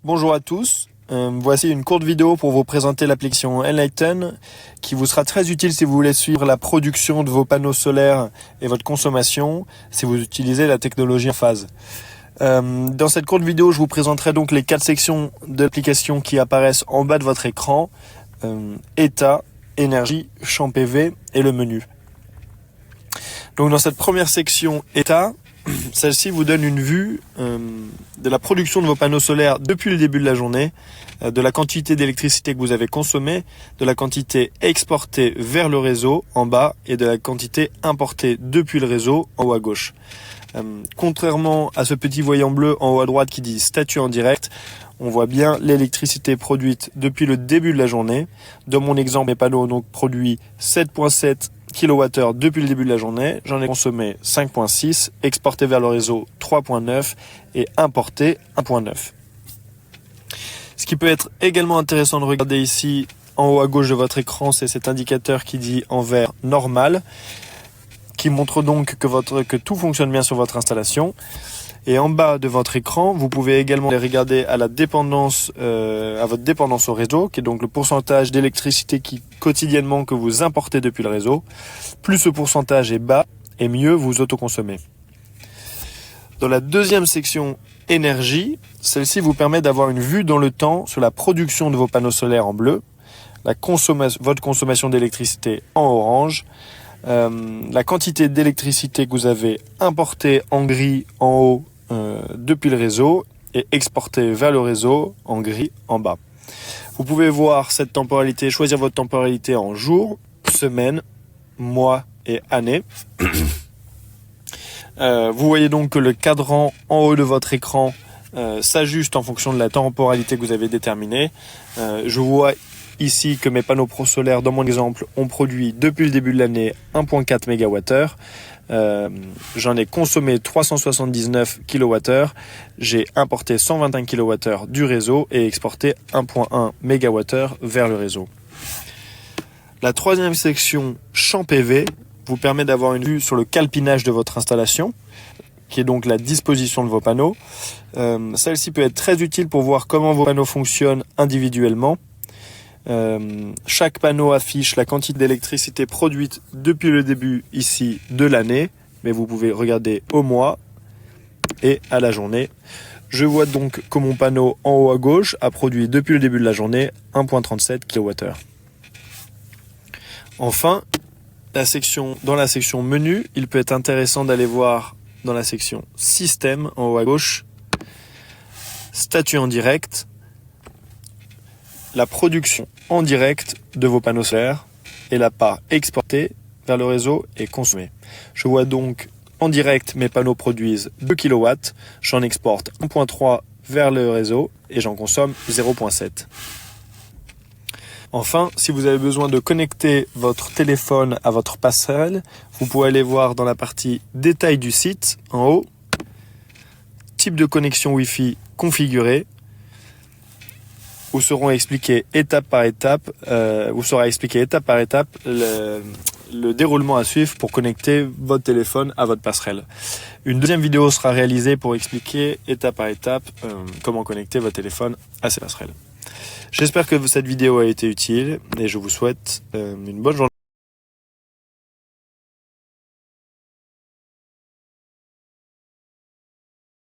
Bonjour à tous, voici une courte vidéo pour vous présenter l'application Enlighten qui vous sera très utile si vous voulez suivre la production de vos panneaux solaires et votre consommation si vous utilisez la technologie en phase. Dans cette courte vidéo, je vous présenterai donc les 4 sections de l'application qui apparaissent en bas de votre écran, état, énergie, champ PV et le menu. Donc dans cette première section état, celle-ci vous donne une vue de la production de vos panneaux solaires depuis le début de la journée, de la quantité d'électricité que vous avez consommée, de la quantité exportée vers le réseau en bas et de la quantité importée depuis le réseau en haut à gauche. Contrairement à ce petit voyant bleu en haut à droite qui dit statut en direct, on voit bien l'électricité produite depuis le début de la journée. Dans mon exemple, mes panneaux ont donc produit 7,7 kWh depuis le début de la journée. J'en ai consommé 5,6, exporté vers le réseau 3,9 et importé 1,9. Ce qui peut être également intéressant de regarder ici en haut à gauche de votre écran, c'est cet indicateur qui dit en vert normal, qui montre donc que tout fonctionne bien sur votre installation. Et en bas de votre écran, vous pouvez également regarder à la dépendance, à votre dépendance au réseau, qui est donc le pourcentage d'électricité quotidiennement que vous importez depuis le réseau. Plus ce pourcentage est bas, et mieux vous autoconsommez. Dans la deuxième section énergie, celle-ci vous permet d'avoir une vue dans le temps sur la production de vos panneaux solaires en bleu, votre consommation d'électricité en orange, la quantité d'électricité que vous avez importée en gris en haut depuis le réseau et exportée vers le réseau en gris en bas. Vous pouvez voir cette temporalité, choisir votre temporalité en jours, semaines, mois et années. Vous voyez donc que le cadran en haut de votre écran s'ajuste en fonction de la temporalité que vous avez déterminée. Je vois ici que mes panneaux solaires, dans mon exemple, ont produit depuis le début de l'année 1,4 MWh. J'en ai consommé 379 kWh. J'ai importé 121 kWh du réseau et exporté 1,1 MWh vers le réseau. La troisième section, champ PV, vous permet d'avoir une vue sur le calpinage de votre installation, qui est donc la disposition de vos panneaux. Celle-ci peut être très utile pour voir comment vos panneaux fonctionnent individuellement. Chaque panneau affiche la quantité d'électricité produite depuis le début ici de l'année, mais vous pouvez regarder au mois et à la journée. Je vois donc que mon panneau en haut à gauche a produit depuis le début de la journée 1,37 kWh. Enfin, dans la section menu, il peut être intéressant d'aller voir dans la section système en haut à gauche, statut en direct, la production en direct de vos panneaux solaires et la part exportée vers le réseau et consommée. Je vois donc en direct mes panneaux produisent 2 kW, j'en exporte 1,3 vers le réseau et j'en consomme 0,7. Enfin, si vous avez besoin de connecter votre téléphone à votre passerelle, vous pouvez aller voir dans la partie détail du site en haut, type de connexion Wi-Fi configuré, où seront expliqués étape par étape, le déroulement à suivre pour connecter votre téléphone à votre passerelle. Une deuxième vidéo sera réalisée pour expliquer étape par étape comment connecter votre téléphone à ces passerelles. J'espère que cette vidéo a été utile et je vous souhaite une bonne journée.